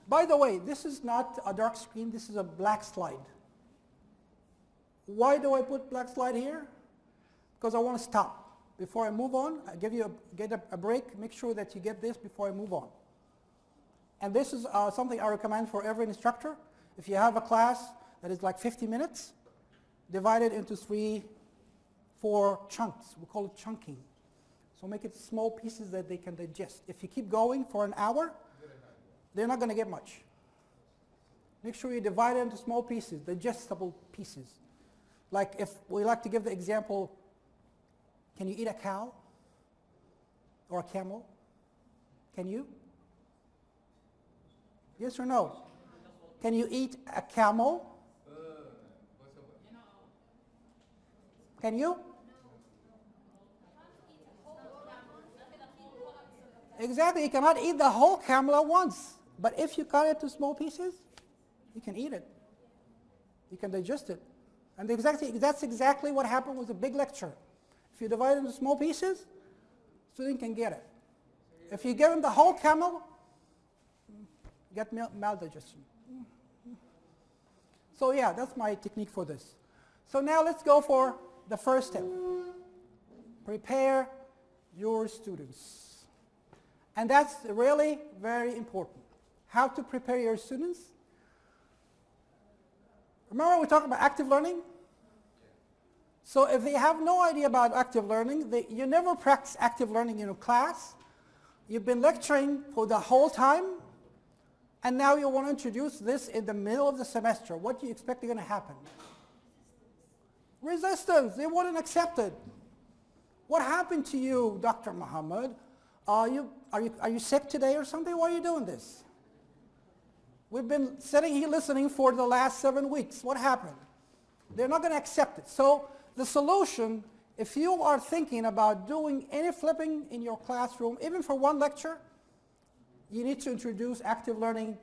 By the way, this is not a dark screen, this is a black slide. Why do I put black slide here? Because I want to stop. Before I move on, I get a break, make sure that you get this before I move on. And this is something I recommend for every instructor. If you have a class that is like 50 minutes, divide it into 3, 4 chunks. We call it chunking. So make it small pieces that they can digest. If you keep going for an hour, they're not going to get much. Make sure you divide it into small pieces, digestible pieces. Like if we like to give the example, can you eat a cow or a camel? Can you? Yes or no? Can you eat a camel? Can you? Exactly, you cannot eat the whole camel at once. But if you cut it to small pieces, you can eat it. You can digest it. And that's exactly what happened with a big lecture. If you divide it into small pieces, student can get it. If you give them the whole camel, get maldigestion. So yeah, that's my technique for this. So now let's go for the first step. Prepare your students. And that's really very important. How to prepare your students. Remember we talked about active learning? So if they have no idea about active learning, you never practice active learning in a class. You've been lecturing for the whole time, and now you want to introduce this in the middle of the semester. What do you expect is going to happen? Resistance. They wouldn't accept it. What happened to you, Dr. Muhammad? Are you sick today or something? Why are you doing this? We've been sitting here listening for the last 7 weeks. What happened? They're not going to accept it. So the solution, if you are thinking about doing any flipping in your classroom, even for one lecture, you need to introduce active learning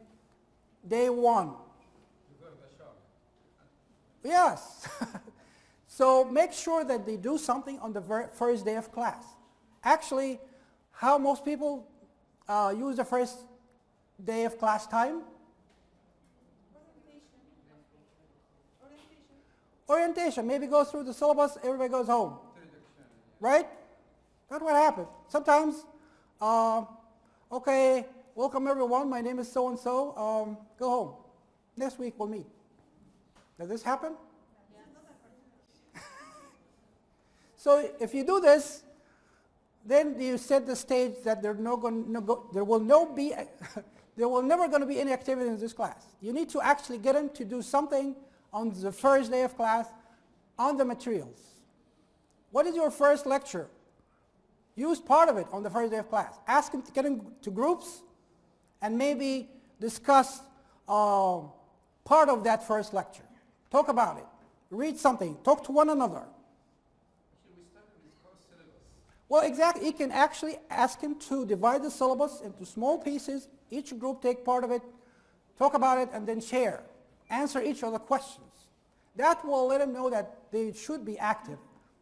day 1. Yes. So make sure that they do something on the first day of class. Actually, how most people use the first day of class time? Orientation. Maybe go through the syllabus, everybody goes home. Right? That's what happens. Sometimes, okay, welcome everyone, my name is so-and-so, go home. Next week we'll meet. Does this happen? So if you do this, then you set the stage that there will never going to be any activity in this class. You need to actually get them to do something on the first day of class on the materials. What is your first lecture? Use part of it on the first day of class. Ask them to get into groups and maybe discuss part of that first lecture. Talk about it. Read something. Talk to one another. Should we start with this course syllabus? Well, exactly. You can actually ask him to divide the syllabus into small pieces. Each group take part of it, talk about it, and then share. Answer each of the questions. That will let them know that they should be active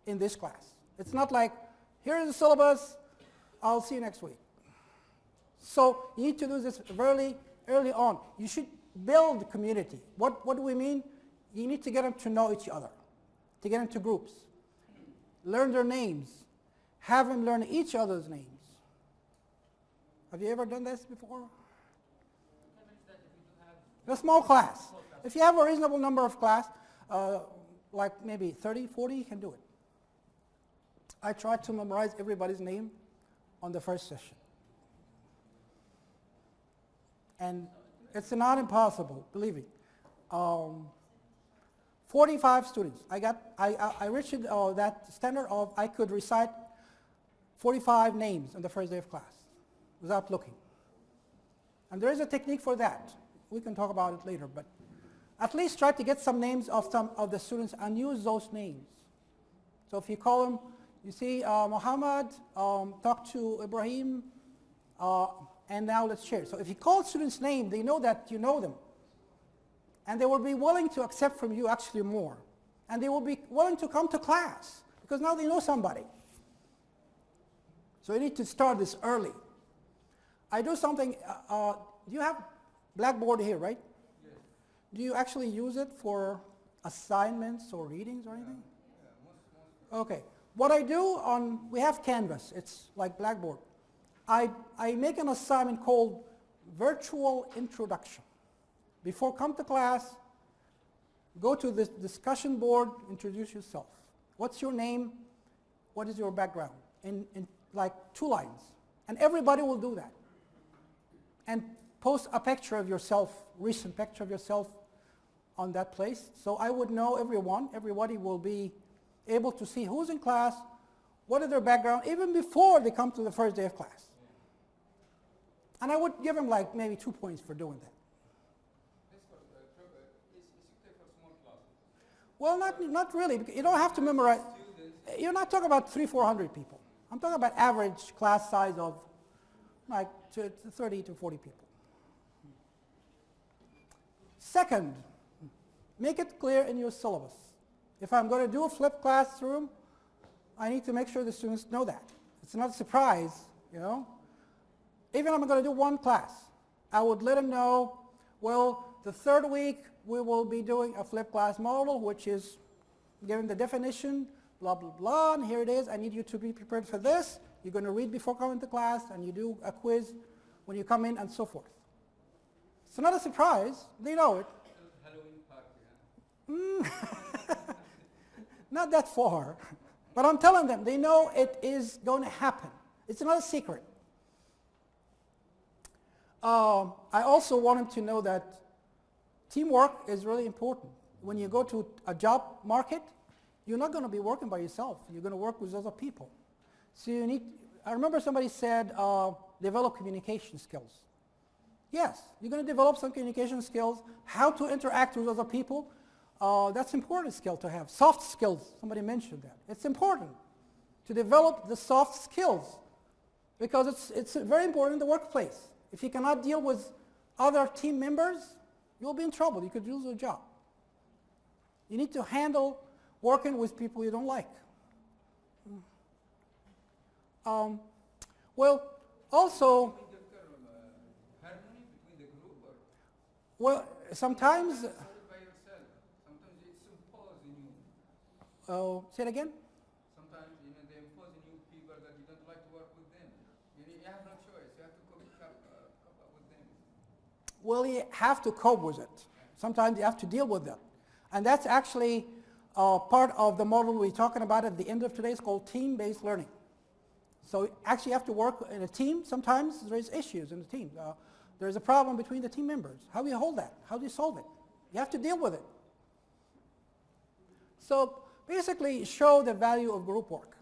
in this class. It's not like, here's the syllabus, I'll see you next week. So you need to do this very early on. You should build community. What do we mean? You need to get them to know each other, to get into groups. Learn their names. Have them learn each other's names. Have you ever done this before? A small class. If you have a reasonable number of class, like maybe 30, 40, you can do it. I tried to memorize everybody's name on the first session. And it's not impossible, believe me. 45 students. I reached that standard of I could recite 45 names on the first day of class without looking. And there is a technique for that. We can talk about it later, but at least try to get some names of some of the students and use those names. So if you call them, you see Muhammad, talk to Ibrahim, and now let's share. So if you call students' name, they know that you know them. And they will be willing to accept from you actually more. And they will be willing to come to class because now they know somebody. So you need to start this early. I do something, do you have Blackboard here, right? Do you actually use it for assignments or readings or anything? Okay. What I do we have Canvas. It's like Blackboard. I make an assignment called Virtual Introduction. Before come to class, go to this discussion board, introduce yourself. What's your name? What is your background? In like 2 lines. And everybody will do that. And post a picture of yourself, recent picture of yourself on that place. So I would know everybody will be able to see who's in class, what is their background, even before they come to the first day of class. And I would give them like maybe 2 points for doing that. Well, not really, because you don't have to memorize. You're not talking about 300-400 people. I'm talking about average class size of like 30 to 40 people. Second, make it clear in your syllabus. If I'm going to do a flipped classroom, I need to make sure the students know that. It's not a surprise, you know. Even if I'm going to do 1 class, I would let them know, well, the 3rd week we will be doing a flipped class model, which is given the definition, blah, blah, blah, and here it is. I need you to be prepared for this. You're going to read before coming to class, and you do a quiz when you come in, and so forth. It's not a surprise. They know it. Halloween party, huh? Not that far. But I'm telling them, they know it is going to happen. It's not a secret. I also want them to know that teamwork is really important. When you go to a job market, you're not going to be working by yourself. You're going to work with other people. So you need, I remember somebody said, develop communication skills. Yes, you're going to develop some communication skills, how to interact with other people. That's an important skill to have. Soft skills, somebody mentioned that. It's important to develop the soft skills because it's very important in the workplace. If you cannot deal with other team members, you'll be in trouble. You could lose your job. You need to handle working with people you don't like. Well, also, Harmony between the group or well, sometimes, solve it by yourself. Sometimes it's imposed in you. say it again? Sometimes they impose in you people that you don't like to work with them. You have no choice. You have to cope up with them. Well, you have to cope with it. Sometimes you have to deal with it. And that's actually part of the model we're talking about at the end of today. It's called team-based learning. So actually you have to work in a team. Sometimes there's issues in the team. There's a problem between the team members. How do you hold that? How do you solve it? You have to deal with it. So basically show the value of group work.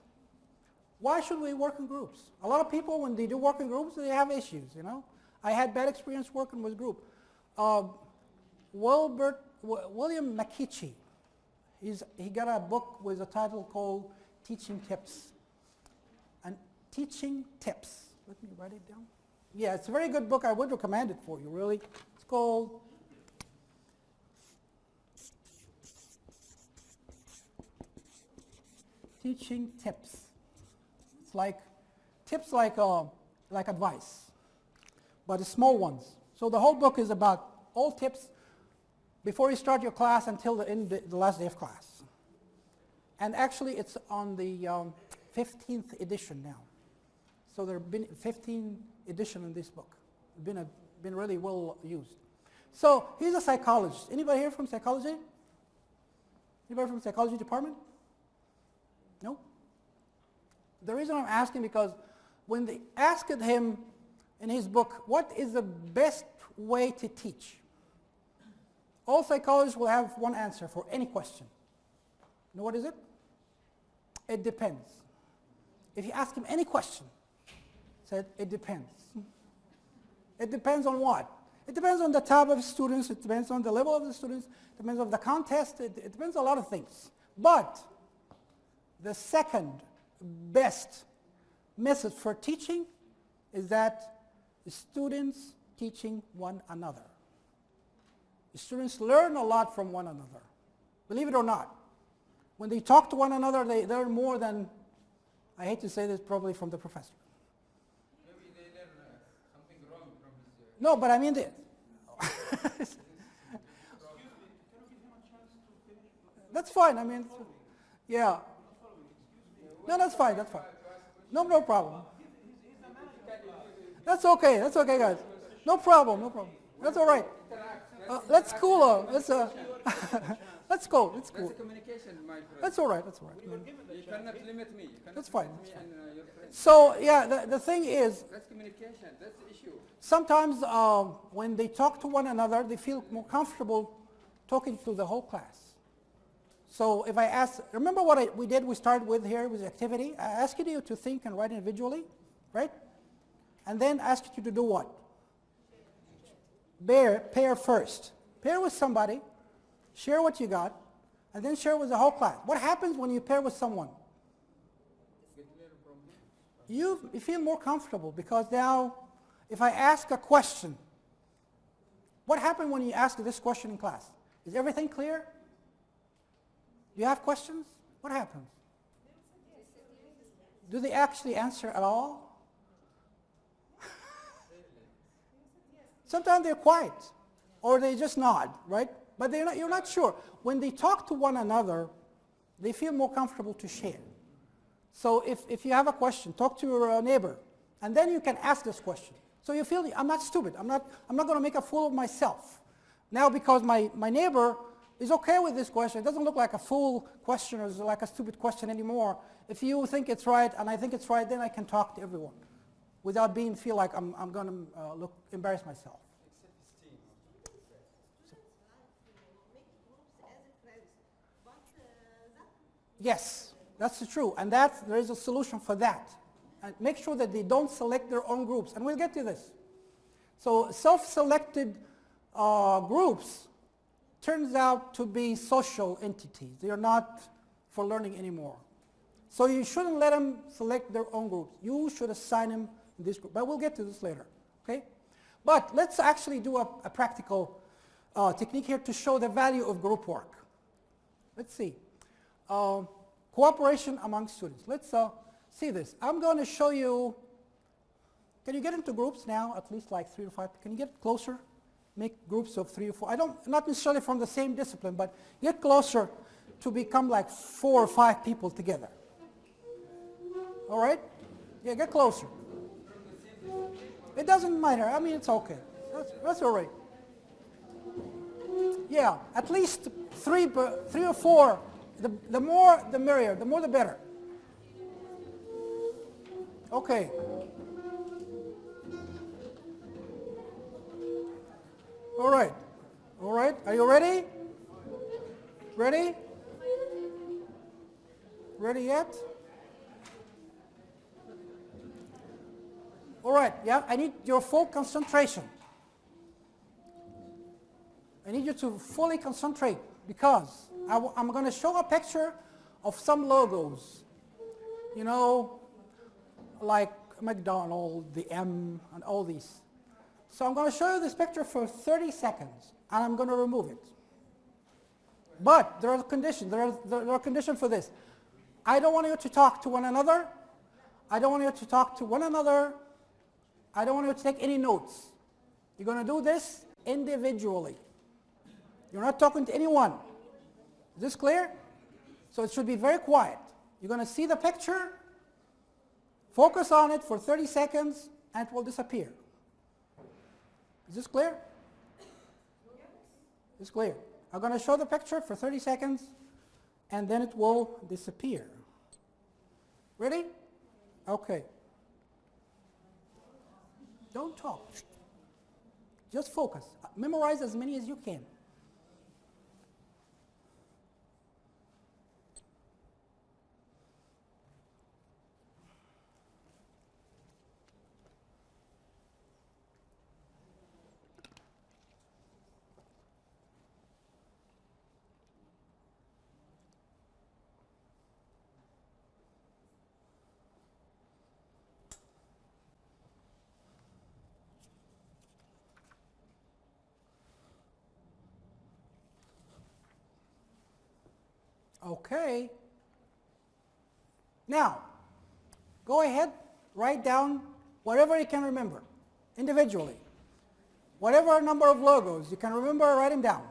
Why should we work in groups? A lot of people, when they do work in groups, they have issues, you know. I had bad experience working with group. William McKeechee, he got a book with a title called Teaching Tips. And Teaching Tips. Let me write it down. Yeah, it's a very good book. I would recommend it for you, really. It's called Teaching Tips. It's like tips like advice, but small ones. So the whole book is about all tips before you start your class until the last day of class. And actually it's on the 15th edition now. So there have been 15 editions in this book. It's been really well used. So he's a psychologist. Anybody here from psychology? Anybody from psychology department? No? The reason I'm asking because when they asked him in his book, what is the best way to teach? All psychologists will have one answer for any question. You know what is it? It depends. If you ask him any question, said it depends. It depends on what? It depends on the type of students, it depends on the level of the students, it depends on the contest, it depends on a lot of things. But the second best method for teaching is that the students teaching one another. The students learn a lot from one another. Believe it or not. When they talk to one another, they learn more than, I hate to say this, probably from the professor. Maybe they learn something wrong from his... No, but I mean, That's fine. I mean, yeah. No, that's fine. That's fine. No, no problem. That's okay. That's okay, guys. No problem. No problem. That's all right. Let's cool off. Let's let's go. Let's go. That's communication, my friend. That's all right. That's all right. You cannot limit me. You cannot That's fine. limit me and your friends. So yeah, the thing is, That's communication. That's the issue. sometimes when they talk to one another, they feel more comfortable talking to the whole class. So if I ask, remember what we did? We started with here with activity. I asked you to think and write individually, right? And then asked you to do what? Pair first. Pair with somebody, share what you got, and then share with the whole class. What happens when you pair with someone? You feel more comfortable because now if I ask a question, what happened when you ask this question in class? Is everything clear? Do you have questions? What happens? Do they actually answer at all? Sometimes they're quiet, or they just nod, right? But you're not sure. When they talk to one another, they feel more comfortable to share. So if you have a question, talk to your neighbor, and then you can ask this question. So you feel, I'm not stupid. I'm not going to make a fool of myself. Now because my neighbor is okay with this question, it doesn't look like a fool question or like a stupid question anymore. If you think it's right and I think it's right, then I can talk to everyone without feel like I'm going to embarrass myself. Yes, that's true, and there is a solution for that. And make sure that they don't select their own groups, and we'll get to this. So self-selected groups turns out to be social entities. They are not for learning anymore. So you shouldn't let them select their own groups. You should assign them in this group, but we'll get to this later, okay? But let's actually do a practical technique here to show the value of group work. Let's see. Cooperation among students. Let's see this. I'm going to show you, can you get into groups now, at least like 3 or 5? Can you get closer? Make groups of 3 or 4. Not necessarily from the same discipline, but get closer to become like 4 or 5 people together. All right? Yeah, get closer. It doesn't matter. I mean, it's okay. That's all right. Yeah, at least 3 or 4. The more, the merrier. The more, the better. Okay. All right. All right. Are you ready? Ready? Ready yet? All right. Yeah, I need your full concentration. I need you to fully concentrate because I'm going to show a picture of some logos. You know, like McDonald's, the M, and all these. So I'm going to show you this picture for 30 seconds, and I'm going to remove it. But there are conditions. There are conditions for this. I don't want you to talk to one another. I don't want you to talk to one another. I don't want you to take any notes. You're going to do this individually. You're not talking to anyone. Is this clear? So it should be very quiet. You're going to see the picture, focus on it for 30 seconds, and it will disappear. Is this clear? It's clear. I'm going to show the picture for 30 seconds, and then it will disappear. Ready? Okay. Don't talk. Just focus. Memorize as many as you can. Okay. Now, go ahead, write down whatever you can remember, individually. Whatever number of logos you can remember, write them down.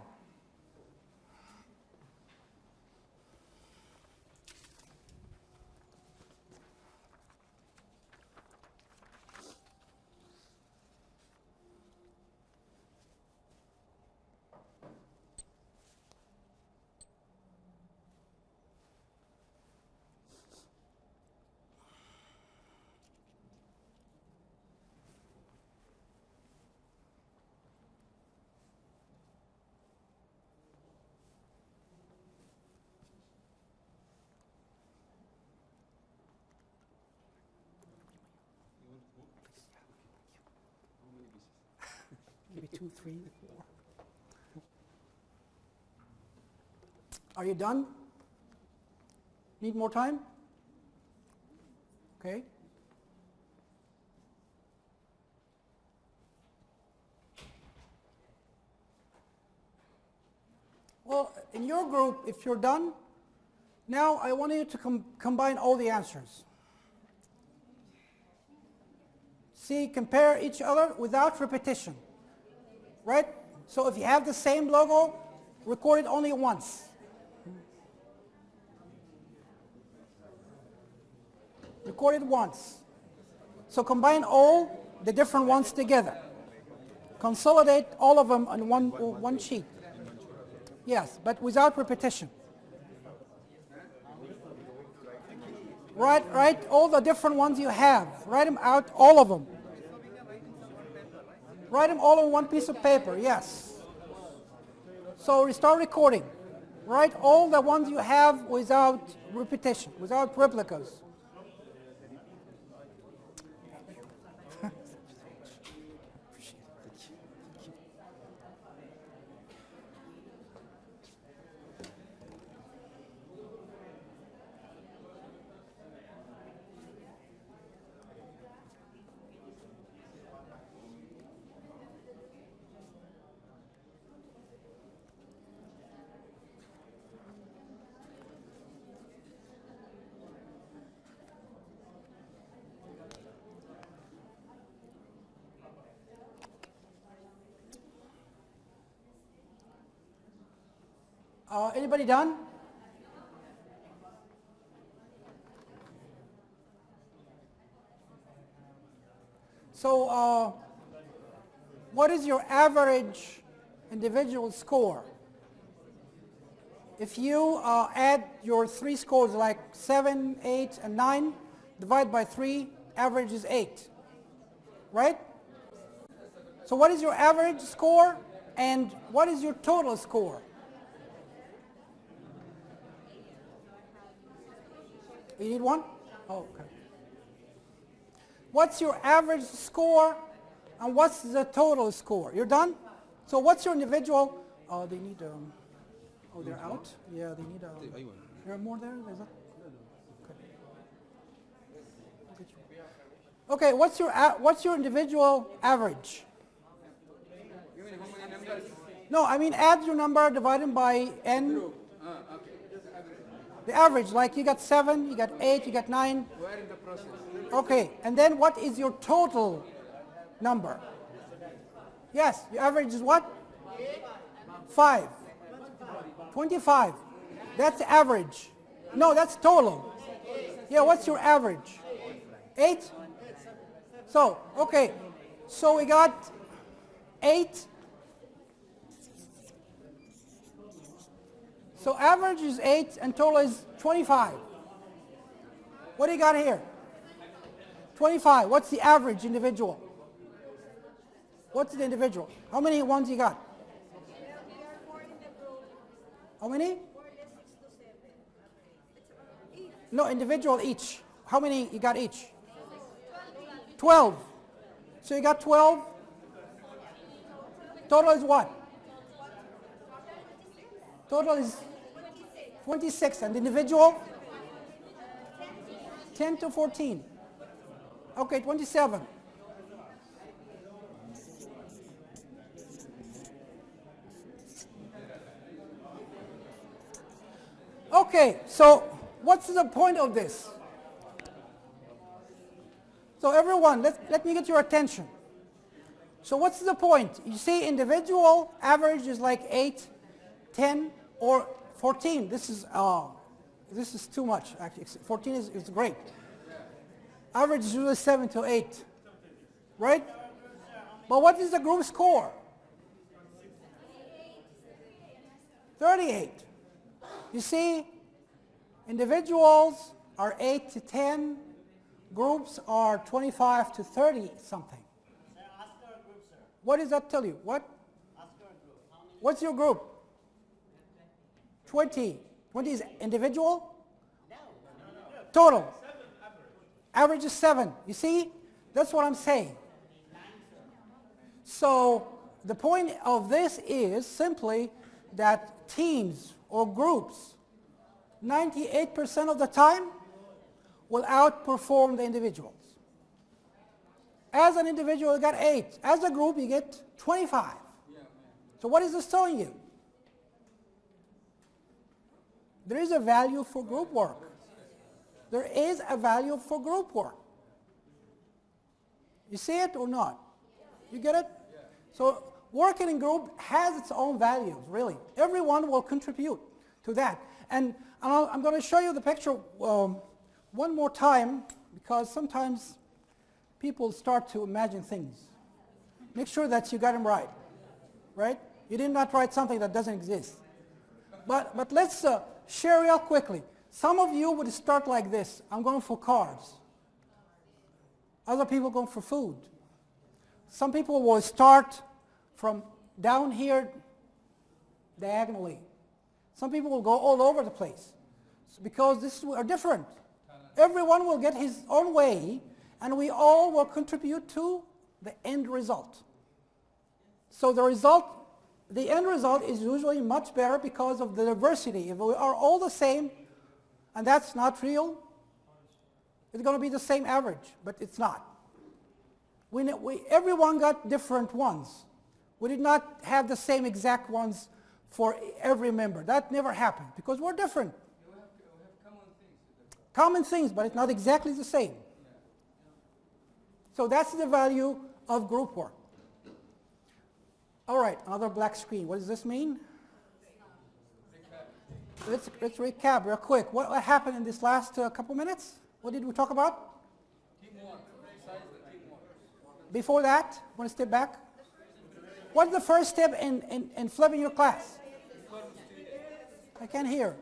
Maybe 2, 3, 4. Are you done? Need more time? Okay. Well, in your group, if you're done, now I want you to combine all the answers. See, compare each other without repetition. Right? So if you have the same logo, record it only once. Record it once. So combine all the different ones together. Consolidate all of them on one sheet. Yes, but without repetition. Write all the different ones you have. Write them out, all of them. Write them all on one piece of paper, yes. So start recording. Write all the ones you have without repetition, without replicas. Anybody done? So what is your average individual score? If you add your 3 scores like 7, 8, and 9, divide by 3, average is 8. Right? So what is your average score and what is your total score? You need one? Oh, okay. What's your average score and what's the total score? You're done? So what's your individual? They need, oh, they're out? Yeah, they need, there are more there? There's a, okay, what's your individual average? You mean how many numbers? No, I mean add your number, divide them by n. The average, like you got 7, you got 8, you got 9. We're in the process. Okay, and then what is your total number? Yes, your average is what? 5. 25. That's the average. No, that's total. Yeah, what's your average? 8? So, okay. So we got 8. So average is 8 and total is 25. What do you got here? 25. What's the average individual? What's the individual? How many ones you got? How many? No, individual each. How many you got each? 12. So you got 12. Total is what? Total is 26. And the individual? 10 to 14. Okay, 27. Okay, so what's the point of this? So everyone, let me get your attention. So what's the point? You see, individual average is like 8, 10, or 14. This is too much, actually. 14 is great. Average is usually 7 to 8, right? But what is the group score? 38. You see, individuals are 8 to 10, groups are 25 to 30 something. What does that tell you? What? What's your group? 20. 20 is individual? Total. Average is 7. You see? That's what I'm saying. So the point of this is simply that teams or groups 98% of the time will outperform the individuals. As an individual, you got 8. As a group, you get 25. So what is this telling you? There is a value for group work. There is a value for group work. You see it or not? You get it? So working in group has its own values, really. Everyone will contribute to that. And I'm going to show you the picture one more time, because sometimes people start to imagine things. Make sure that you got them right, right? You did not write something that doesn't exist. But let's share real quickly. Some of you would start like this. I'm going for cars. Other people going for food. Some people will start from down here diagonally. Some people will go all over the place because this are different. Everyone will get his own way, and we all will contribute to the end result. So the end result is usually much better because of the diversity. If we are all the same, and that's not real, it's going to be the same average, but it's not. Everyone got different ones. We did not have the same exact ones for every member. That never happened because we're different. We have Common things, but it's not exactly the same. So that's the value of group work. All right, another black screen. What does this mean? Let's recap real quick. What happened in this last couple minutes? What did we talk about? Teamwork. Before that, want to step back? What's the first step in flipping your class? I can't hear.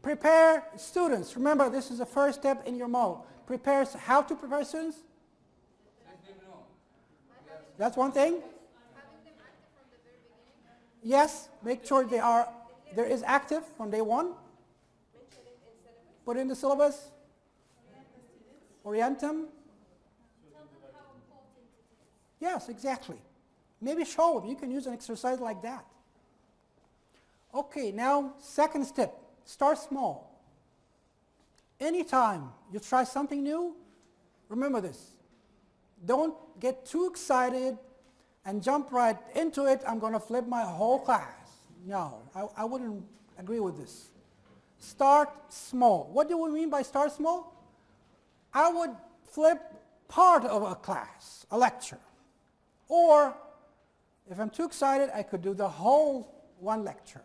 Prepare students. Remember, this is the first step in your model. How to prepare students? That's one thing. Yes, make sure there is active from day one. Put in the syllabus. Orient them. Yes, exactly. Maybe show them. You can use an exercise like that. Okay, now second step. Start small. Anytime you try something new, remember this. Don't get too excited and jump right into it. I'm going to flip my whole class. No, I wouldn't agree with this. Start small. What do we mean by start small? I would flip part of a class, a lecture. Or if I'm too excited, I could do the whole one lecture.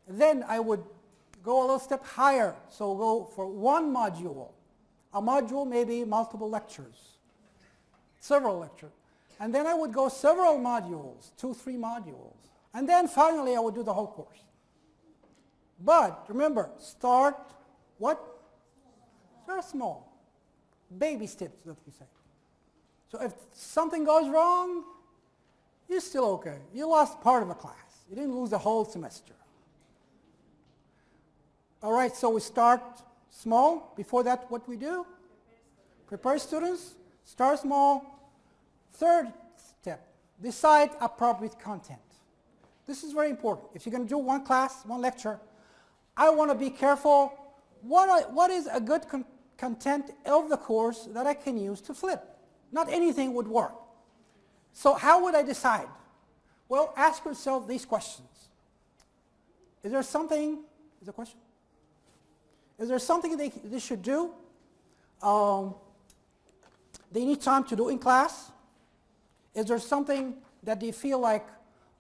Then I would go a little step higher. So go for one module. A module may be multiple lectures, several lectures. And then I would go several modules, 2, 3 modules. And then finally I would do the whole course. But remember, start what? Start small. Baby steps, that we say. So if something goes wrong, you're still okay. You lost part of a class. You didn't lose the whole semester. All right, so we start small. Before that, what we do? Prepare students. Start small. Third step, decide appropriate content. This is very important. If you're going to do one class, one lecture, I want to be careful. What is a good content of the course that I can use to flip? Not anything would work. So how would I decide? Well, ask yourself these questions. Is there something, is there a question? Is there something they should do? They need time to do in class. Is there something that you feel like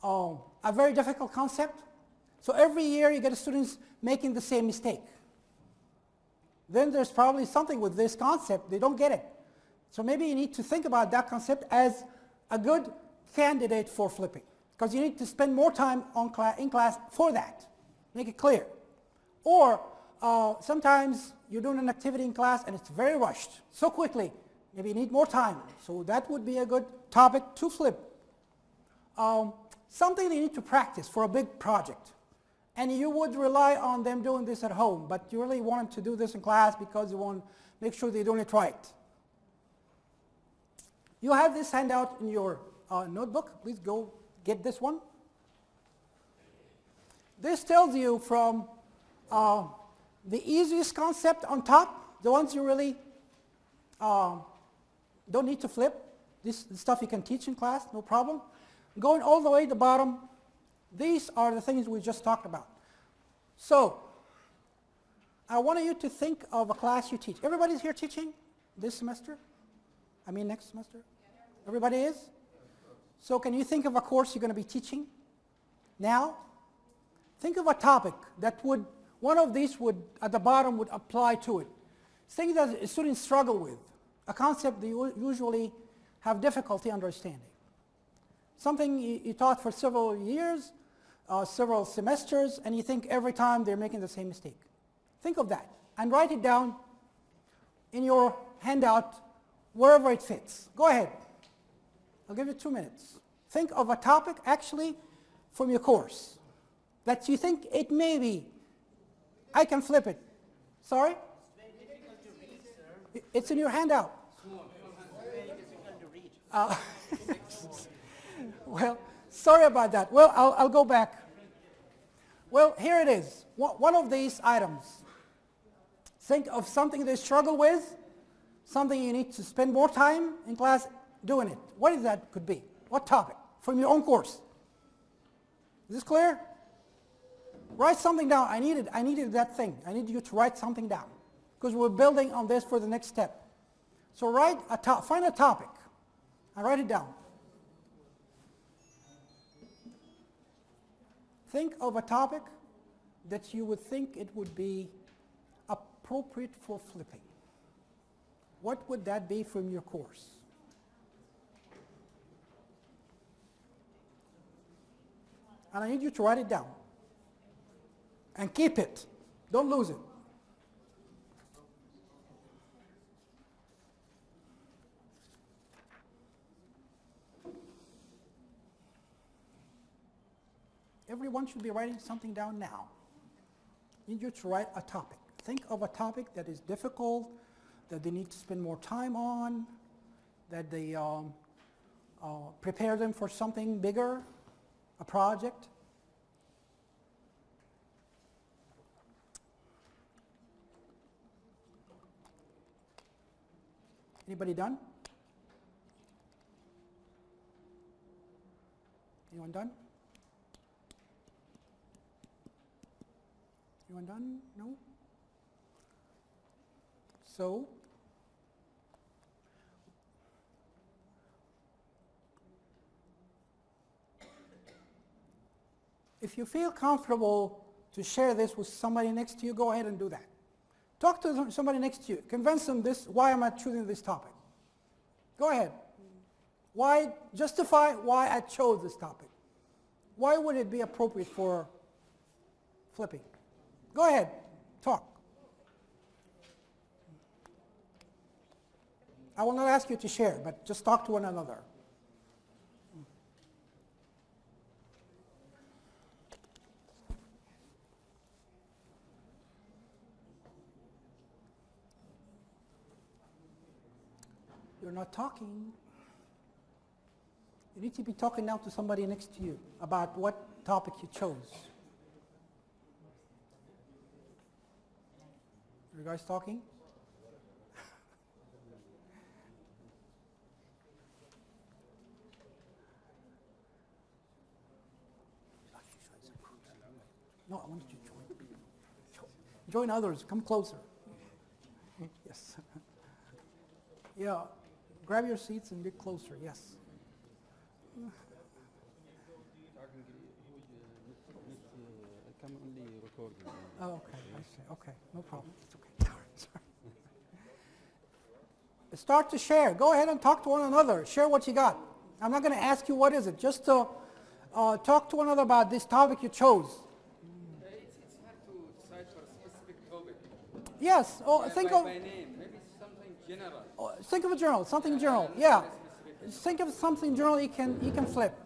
a very difficult concept? So every year you get students making the same mistake. Then there's probably something with this concept, they don't get it. So maybe you need to think about that concept as a good candidate for flipping, because you need to spend more time in class for that. Make it clear. Or sometimes you're doing an activity in class and it's very rushed, so quickly, maybe you need more time. So that would be a good topic to flip. Something they need to practice for a big project. And you would rely on them doing this at home, but you really want them to do this in class because you want to make sure they're doing it right. You have this handout in your notebook. Please go get this one. This tells you from the easiest concept on top, the ones you really don't need to flip. This stuff you can teach in class, no problem. Going all the way to the bottom, these are the things we just talked about. So, I want you to think of a class you teach. Everybody's here teaching this semester? I mean next semester? Everybody is? So can you think of a course you're going to be teaching now? Think of a topic that would, one of these would, at the bottom, would apply to it. Things that students struggle with, a concept they usually have difficulty understanding. Something you taught for several years, several semesters, and you think every time they're making the same mistake. Think of that and write it down in your handout wherever it fits. Go ahead. I'll give you 2 minutes. Think of a topic actually from your course that you think it may be. I can flip it. Sorry? It's in your handout. Well, sorry about that. Well, I'll go back. Well, here it is. One of these items. Think of something they struggle with, something you need to spend more time in class doing it. What is that could be? What topic? From your own course. Is this clear? Write something down. I needed that thing. I need you to write something down because we're building on this for the next step. So find a topic and write it down. Think of a topic that you would think it would be appropriate for flipping. What would that be from your course? And I need you to write it down. And keep it. Don't lose it. Everyone should be writing something down now. I need you to write a topic. Think of a topic that is difficult, that they need to spend more time on, that they prepare them for something bigger, a project. Anybody done? Anyone done? Anyone done? No? So, if you feel comfortable to share this with somebody next to you, go ahead and do that. Talk to somebody next to you. Convince them why am I choosing this topic? Go ahead. Justify why I chose this topic. Why would it be appropriate for flipping? Go ahead. Talk. I will not ask you to share, but just talk to one another. You're not talking. You need to be talking now to somebody next to you about what topic you chose. You guys talking? No, I want you to join. Join others. Come closer. Yes. Yeah. Grab your seats and get closer. Yes. Come only recording. Oh, okay, I see. Okay, no problem. It's okay. Sorry. Start to share. Go ahead and talk to one another. Share what you got. I'm not going to ask you what is it. Just to talk to one another about this topic you chose. It's hard to decide for a specific topic. Yes. Oh, think by of name, maybe something general. think of a journal. Something general. Yeah. Think of something general you can flip.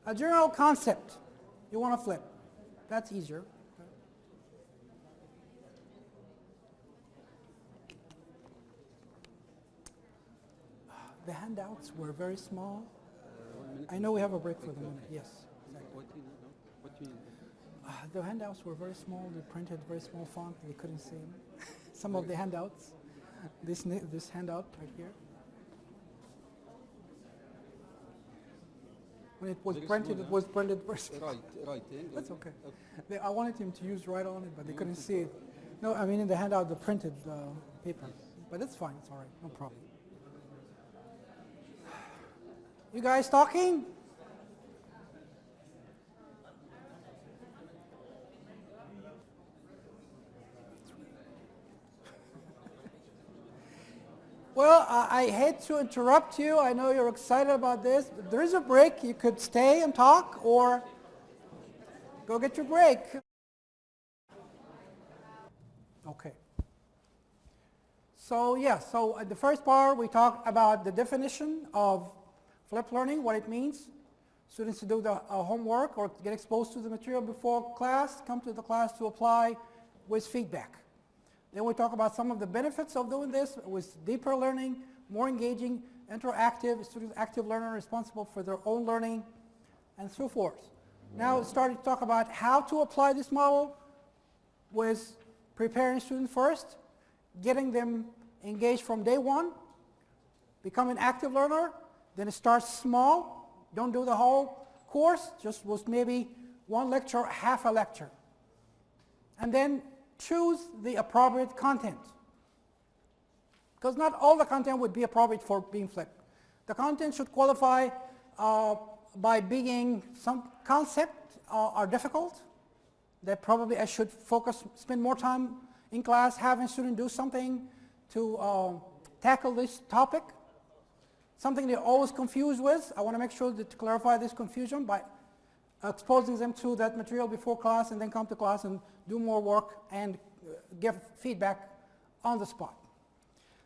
A general concept you want to flip. That's easier. The handouts were very small. I know we have a break for the minute. Yes. What do you need? No? What do you need? The handouts were very small. They printed very small font. They couldn't see them. Some of the handouts. This handout right here. When it was Very printed, small, it was printed very small. Right. That's okay. I wanted him to use right on it, but they couldn't see it. No, I mean in the handout, the printed paper. But it's fine. It's all right. No problem. You guys talking? Well, I hate to interrupt you. I know you're excited about this. But there is a break. You could stay and talk or go get your break. Okay. So so at the first part we talked about the definition of flipped learning, what it means. Students to do the homework or get exposed to the material before class, come to the class to apply with feedback. Then we talk about some of the benefits of doing this with deeper learning, more engaging, interactive, students active learner responsible for their own learning, and so forth. Now let's start to talk about how to apply this model with preparing students first, getting them engaged from day one, become an active learner, then it starts small. Don't do the whole course, just with maybe one lecture or half a lecture. And then choose the appropriate content. Because not all the content would be appropriate for being flipped. The content should qualify by being some concepts are difficult, that probably I should spend more time in class having students do something to tackle this topic. Something they're always confused with. I want to make sure to clarify this confusion by exposing them to that material before class and then come to class and do more work and give feedback on the spot.